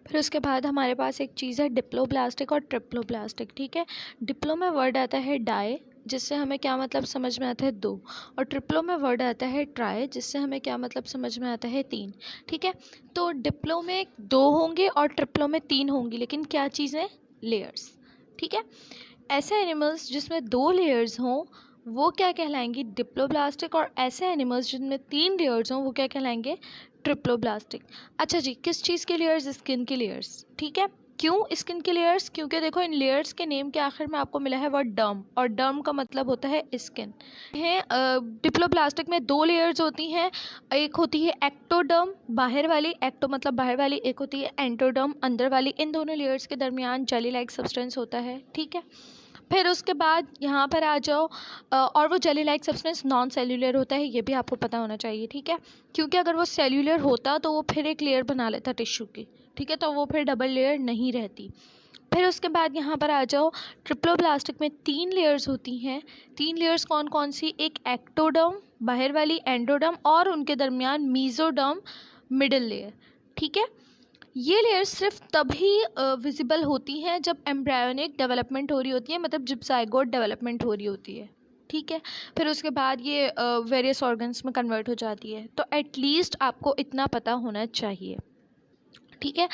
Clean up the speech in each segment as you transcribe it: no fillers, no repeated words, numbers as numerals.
फिर उसके बाद हमारे पास एक चीज़ है डिप्लोब्लास्टिक और ट्रिप्लोब्लास्टिक। ठीक है, डिप्लो में वर्ड आता है डाई, जिससे हमें क्या मतलब समझ में आता है 2, और ट्रिप्लो में वर्ड आता है ट्राई, जिससे हमें क्या मतलब समझ में आता है 3। ठीक है, तो डिप्लो में 2 होंगे और ट्रिप्लो में 3 होंगी, लेकिन क्या चीज़ें, लेयर्स। ठीक है, ऐसे एनिमल्स जिसमें 2 लेयर्स हों वो क्या कहलाएंगी, डिप्लोब्लास्टिक, और ऐसे एनिमल्स जिनमें 3 लेयर्स हों वो क्या कहलाएंगे, ट्रिप्लोब्लास्टिक। अच्छा जी, किस चीज़ के लेयर्स, स्किन के लेयर्स। ठीक है, क्यों स्किन के लेयर्स, क्योंकि देखो इन लेयर्स के नेम के आखिर में आपको मिला है वर्ड डर्म, और डर्म का मतलब होता है स्किन। है डिप्लोब्लास्टिक में 2 लेयर्स होती हैं, एक होती है एक्टोडर्म बाहर वाली, एक्टो मतलब बाहर वाली, एक होती है एंटोडर्म अंदर वाली। इन दोनों लेयर्स के दरमियान जेली लाइक सब्सटेंस होता है। ठीक है, फिर उसके बाद यहाँ पर आ जाओ, और वो jelly like substance non cellular होता है, ये भी आपको पता होना चाहिए। ठीक है, क्योंकि अगर वो सेल्यूलर होता तो वो फिर एक लेयर बना लेता टिश्यू की। ठीक है, तो वो फिर डबल लेयर नहीं रहती। फिर उसके बाद यहाँ पर आ जाओ, ट्रिप्लोब्लास्टिक में 3 लेयर्स होती हैं। 3 लेयर्स कौन कौन सी, एक एक्टोडर्म बाहर वाली, एंडोडर्म, और उनके दरमियान मीजोडर्म मिडिल लेयर। ठीक है, ये लेयर्स सिर्फ तभी विजिबल होती हैं जब एम्ब्रायोनिक डेवलपमेंट हो रही होती है, मतलब जब जाइगोट डेवलपमेंट हो रही होती है। ठीक है, फिर उसके बाद ये वेरियस ऑर्गन्स में कन्वर्ट हो जाती है। तो एटलीस्ट आपको इतना पता होना चाहिए। ठीक है,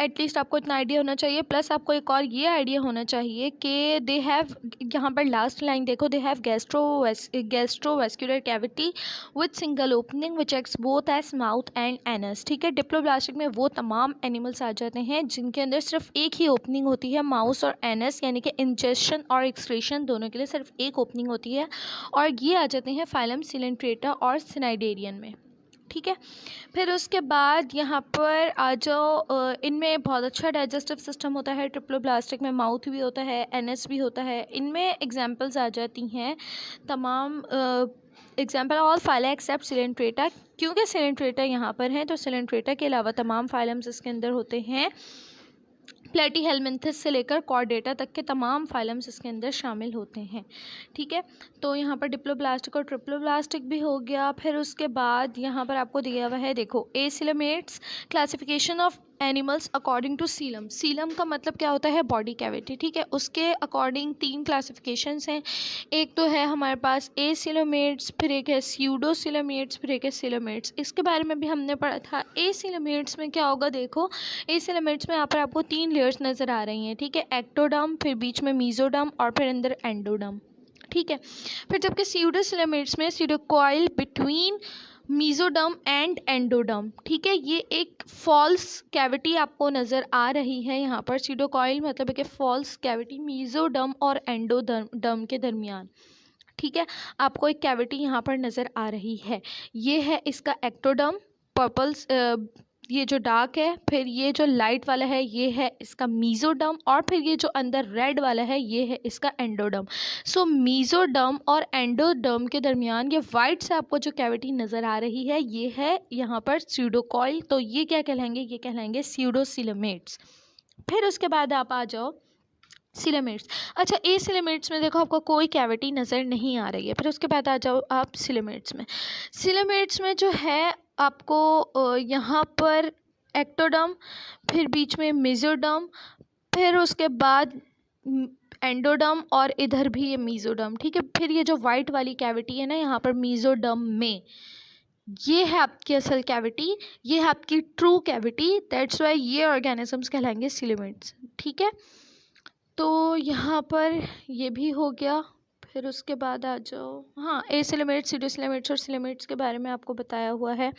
एटलीस्ट आपको इतना आइडिया होना चाहिए, प्लस आपको एक और ये आइडिया होना चाहिए कि दे हैव, यहाँ पर लास्ट लाइन देखो, they have gastrovascular cavity with single opening which acts both as mouth and anus. ठीक है, डिप्लोब्लास्टिक में वो तमाम एनिमल्स आ जाते हैं जिनके अंदर सिर्फ एक ही ओपनिंग होती है, माउस और एनस, यानी कि इंजेक्शन और एक्सक्रीशन दोनों के लिए सिर्फ एक ओपनिंग होती है, और ये आ जाते हैं फाइलम सिलेंट्रेटा और सिनाइडेरियन में। ठीक है, फिर उसके बाद यहाँ पर आ जाओ, इनमें बहुत अच्छा डाइजेस्टिव सिस्टम होता है। ट्रिप्लोब्लास्टिक में माउथ भी होता है, एनएस भी होता है। इनमें एग्जांपल्स आ जाती हैं तमाम example all phyla except coelenterata, क्योंकि सिलेंट्रेटा यहाँ पर हैं तो सिलेंट्रेटा के अलावा तमाम फाइलम्स इसके अंदर होते हैं। प्लेटीहेलमिन्थस से लेकर कॉर्डेटा तक के तमाम फाइलम्स इसके अंदर शामिल होते हैं। ठीक है, तो यहाँ पर डिप्लोब्लास्टिक और ट्रिप्लोब्लास्टिक भी हो गया। फिर उसके बाद यहाँ पर आपको दिया हुआ है, देखो, acoelomates classification of animals according to coelom. Coelom का मतलब क्या होता है, बॉडी कैविटी। ठीक है, उसके अकॉर्डिंग 3 क्लासिफिकेशंस हैं। एक तो है हमारे पास एसिलोमेट्स, फिर एक है स्यूडोसिलोमेट्स, फिर एक है सिलोमेट्स। इसके बारे में भी हमने पढ़ा था। एसिलोमेट्स में क्या होगा, देखो एसिलोमेट्स में यहाँ पर आपको 3 लेयर्स नज़र आ रही हैं। ठीक है, एक्टोडर्म, फिर बीच में मीजोडर्म, और फिर अंदर एंडोडर्म। ठीक है, फिर जबकि स्यूडोसिलोमेट्स में स्यूडोकॉइल बिटवीन मीजोडर्म एंड एंडोडर्म। ठीक है, ये एक फॉल्स कैविटी आपको नज़र आ रही है यहाँ पर। स्यूडोकॉइल मतलब एक फॉल्स कैविटी मीजोडर्म और एंडोडर्म के दरमियान। ठीक है, आपको एक कैविटी यहाँ पर नज़र आ रही है। ये है इसका एक्टोडर्म, पर्पल्स, ये जो डार्क है, फिर ये जो लाइट वाला है ये है इसका मीजोडर्म, और फिर ये जो अंदर रेड वाला है ये है इसका एंडोडर्म। सो मीजोडर्म और एंडोडर्म के दरमियान ये वाइट से आपको जो कैविटी नज़र आ रही है ये है यहाँ पर स्यूडोकॉइल। तो ये क्या कहलाएंगे, ये कहलाएंगे स्यूडोसिलोमेट्स। फिर उसके बाद आप आ जाओ सिलोमेट्स। अच्छा, ए सिलोमेट्स में देखो आपको कोई कैविटी नज़र नहीं आ रही है। फिर उसके बाद आ जाओ आप सिलोमेट्स में। सिलोमेट्स में जो है आपको यहाँ पर एक्टोडर्म, फिर बीच में मेसोडर्म, फिर उसके बाद एंडोडर्म, और इधर भी ये मीजोडर्म। ठीक है, फिर ये जो वाइट वाली कैविटी है ना यहाँ पर मीजोडर्म में, ये है आपकी असल कैविटी, ये है आपकी ट्रू कैविटी। दैट्स वाई ये ऑर्गेनिजम्स कहलाएंगे सिलोमेट्स। ठीक है, तो यहाँ पर ये भी हो गया। फिर उसके बाद आ जाओ, हाँ, एसिलोमेट्स, स्यूडोसिलोमेट्स और सिलोमेट्स के बारे में आपको बताया हुआ है।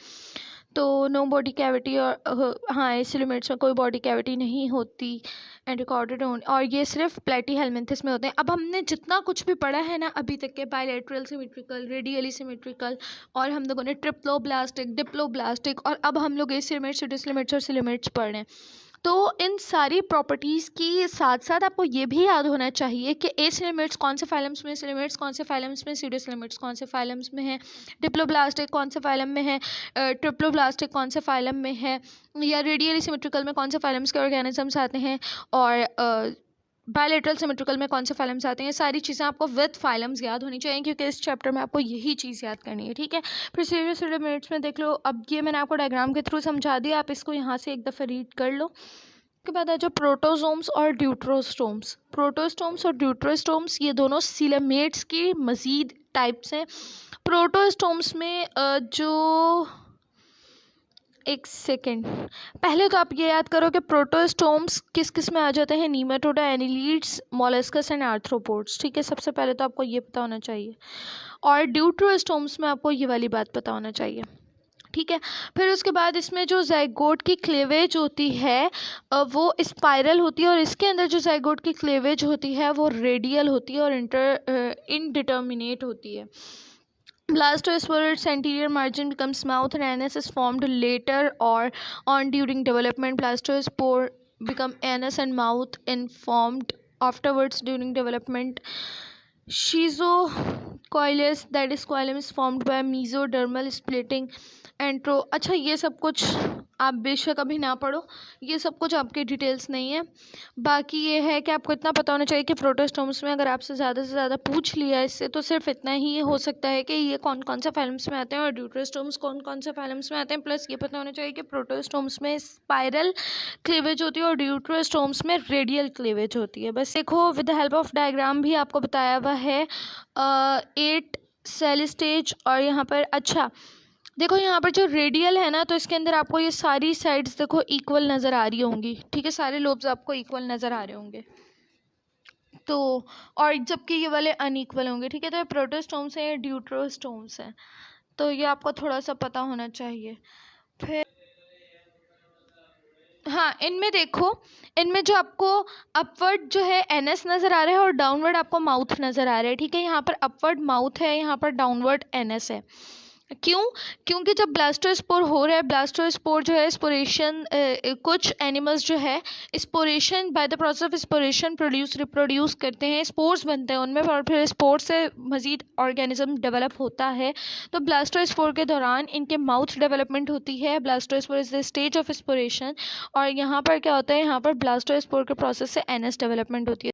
तो नो बॉडी कैविटी, और हाँ, एसिलोमेट्स में कोई बॉडी कैविटी नहीं होती एंड रिकॉर्डेड ऑन, और ये सिर्फ प्लेटीहेलमिन्थस में होते हैं। अब हमने जितना कुछ भी पढ़ा है ना अभी तक के, बायलैटरल सिमेट्रिकल, रेडियली सिमेट्रिकल, और हम लोगों ने ट्रिप्लोब्लास्टिक, डिप्लोब्लास्टिक, और अब हम लोग एसिलोमेट्स, स्यूडोसिलोमेट्स और सिलोमेट्स पढ़ रहे हैं। तो इन सारी प्रॉपर्टीज़ की साथ साथ आपको ये भी याद होना चाहिए कि एसिलोमेट्स कौन से फाइलम्स में, सिलोमेट्स कौन से फाइलम्स में, स्यूडोसिलोमेट्स कौन से फाइलम्स में है, डिप्लोब्लास्टिक कौन से फाइलम में है, ट्रिप्लोब्लास्टिक कौन से फाइलम में है, या रेडियली सिमेट्रिकल में कौन से फाइलम्स के ऑर्गेनिजम्स आते हैं, और बायलेटरल सिमेट्रिकल में कौन से फाइलम्स आते हैं, सारी चीज़ें आपको विद फाइलम्स याद होनी चाहिए, क्योंकि इस चैप्टर में आपको यही चीज़ याद करनी है, ठीक है। फिर सीरियस मिनट्स में देख लो, अब ये मैंने आपको डायग्राम के थ्रू समझा दिया, आप इसको यहाँ से एक दफ़ा रीड कर लो। उसके बाद आ जाओ प्रोटोजोम्स और ड्यूट्रोस्टोम्स। प्रोटोस्टोम्स और ड्यूट्रोस्टोम्स ये दोनों सीलमेट्स की मज़ीद टाइप्स हैं। प्रोटोस्टोम्स में जो एक सेकेंड, पहले तो आप ये याद करो कि प्रोटोस्टोम्स किस किस में आ जाते हैं, नीमाटोडा, एनिलीड्स, मोलस्कस एंड आर्थ्रोपोड्स, ठीक है। सबसे पहले तो आपको ये पता होना चाहिए, और ड्यूट्रोस्टोम्स में आपको ये वाली बात पता होना चाहिए, ठीक है। फिर उसके बाद इसमें जो ज़ाइगोट की क्लेवेज होती है वो स्पाइरल होती है, और इसके अंदर जो ज़ाइगोट की क्लेवेज होती है वो रेडियल होती है और इनडिटर्मिनेट होती है। Blastospore, its anterior margin becomes mouth and anus is formed later or on during development. Blastospore become anus and mouth and formed afterwards during development. Schizocoelus, that is coelom, is formed by mesodermal splitting. एंट्रो, अच्छा ये सब कुछ आप बेशक अभी ना पढ़ो, ये सब कुछ आपके डिटेल्स नहीं है। बाकी ये है कि आपको इतना पता होना चाहिए कि प्रोटोस्टोम्स में अगर आपसे ज़्यादा से ज़्यादा पूछ लिया इससे, तो सिर्फ इतना ही हो सकता है कि ये कौन कौन से फाइलम्स में आते हैं और ड्यूट्रोस्टोम्स कौन कौन से फाइलम्स में आते हैं। प्लस ये पता होना चाहिए कि प्रोटोस्टोम्स में स्पाइरल क्लीवेज होती है और ड्यूट्रोस्टोम्स में रेडियल क्लीवेज होती है। बस देखो, with the help of diagram भी आपको बताया हुआ है 8 सेल स्टेज। और यहाँ पर अच्छा देखो, यहाँ पर जो रेडियल है ना, तो इसके अंदर आपको ये सारी साइड्स देखो इक्वल नज़र आ रही होंगी, ठीक है। सारे लोब्स आपको इक्वल नज़र आ रहे होंगे, तो और जबकि ये वाले अनइक्वल होंगे, ठीक है। तो ये प्रोटोस्टोम्स हैं, ये ड्यूट्रोस्टोम्स हैं, तो ये आपको थोड़ा सा पता होना चाहिए। फिर हाँ, इनमें देखो, इनमें जो आपको अपवर्ड जो है एनएस नज़र आ रहा है और डाउनवर्ड आपको माउथ नज़र आ रहा है, ठीक है। यहाँ पर अपवर्ड माउथ है, यहाँ पर डाउनवर्ड एनएस है। क्यों? क्योंकि जब ब्लास्टोस्पोर हो रहा है, ब्लास्टोस्पोर जो है स्पोरेशन, कुछ एनिमल्स जो है sporation, by the process of sporation reproduce करते हैं, स्पोर्स बनते हैं उनमें, और फिर स्पोर्स से मज़ीद ऑर्गेनिज्म डेवलप होता है। तो ब्लास्टोस्पोर के दौरान इनके माउथ डेवलपमेंट होती है। ब्लास्टोस्पोर इज द स्टेज ऑफ स्पोरेशन, और यहाँ पर क्या होता है, यहाँ पर ब्लास्टोस्पोर के प्रोसेस से एनएस डेवलपमेंट होती है।